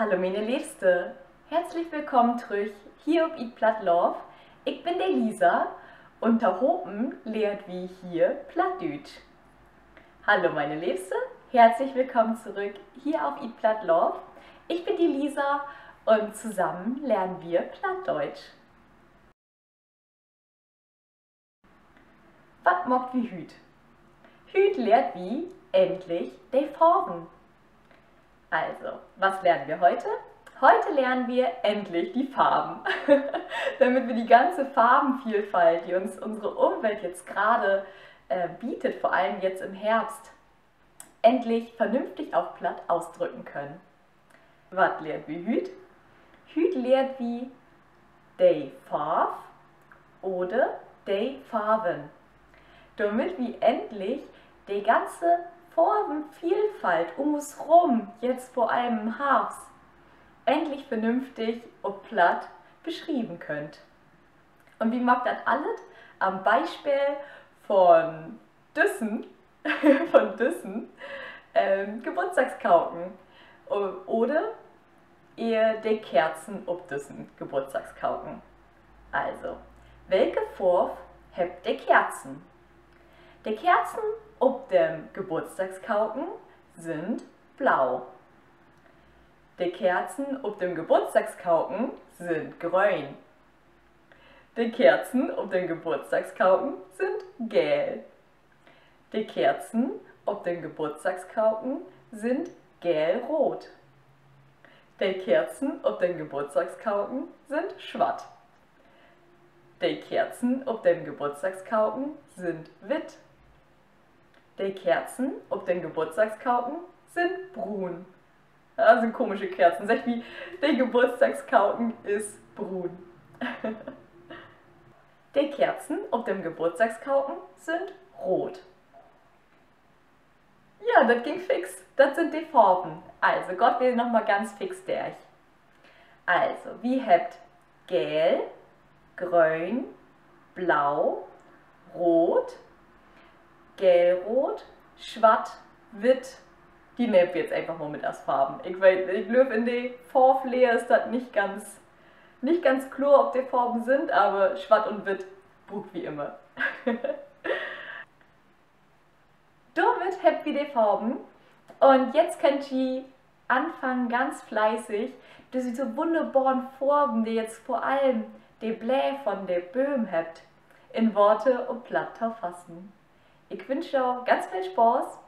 Hallo meine Liebste, herzlich willkommen zurück hier auf Eat Platt Love. Ich bin die Lisa und da oben lehrt wie hier Plattdeutsch. Hallo meine Liebste, herzlich willkommen zurück hier auf Eat Platt Love. Ich bin die Lisa und zusammen lernen wir Plattdeutsch. Was macht wie Hüt? Hüt lehrt wie endlich die Farben. Also, was lernen wir heute? Heute lernen wir endlich die Farben, damit wir die ganze Farbenvielfalt, die uns unsere Umwelt jetzt gerade bietet, vor allem jetzt im Herbst, endlich vernünftig auf Platt ausdrücken können. Was lernt wie Hüt? Hüt lehrt wie de Farb oder de Farben. Damit wir endlich die ganze Farbenvielfalt um uns rum, jetzt vor allem im Herbst, endlich vernünftig und platt beschrieben könnt. Und wie macht das alles? Am Beispiel von Düssen, Geburtstagskauken oder ihr die Kerzen ob Düssen Geburtstagskauken. Also, welche Farbe habt die Kerzen? Die Kerzen ob dem Geburtstagskauken sind blau. Die Kerzen ob dem Geburtstagskauken sind grün. Die Kerzen ob dem Geburtstagskauken sind gelb. Die Kerzen ob dem Geburtstagskauken sind gelb-rot. Die Kerzen ob dem Geburtstagskauken sind schwarz. Die Kerzen ob dem Geburtstagskauken sind witt. Die Kerzen ob dem Geburtstagskauken sind brun. Das sind komische Kerzen. Sag wie, der Geburtstagskauken ist brun. Die Kerzen auf dem Geburtstagskauken sind rot. Ja, das ging fix. Das sind die Farben. Also, Gott will nochmal ganz fix durch. Also, wie habt gelb, grün, blau, rot, gelb-rot, schwarz, witt. Die nehmen wir jetzt einfach mal mit als Farben. Ich glaube, in der Farblehr ist das nicht ganz klar, ob die Farben sind, aber schwarz und witt brucht wie immer. Damit habt ihr die Farben und jetzt könnt ihr anfangen ganz fleißig diese wunderbaren Farben, die jetzt vor allem die Blätter von den Böhmen habt, in Worte und Platt zu fassen. Ich wünsche euch ganz viel Spaß.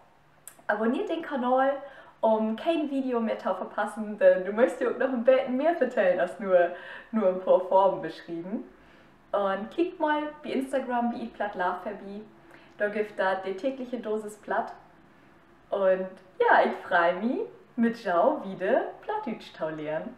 Abonniert den Kanal, um kein Video mehr zu verpassen, denn du möchtest dir auch noch ein bisschen mehr vertellen als nur ein paar Farben beschrieben. Und klickt mal bei Instagram bei Eat Platt Love vorbei. Da gibt es die tägliche Dosis Platt. Und ja, ich freue mich, mit Jau wieder Plattdeutsch zu lernen.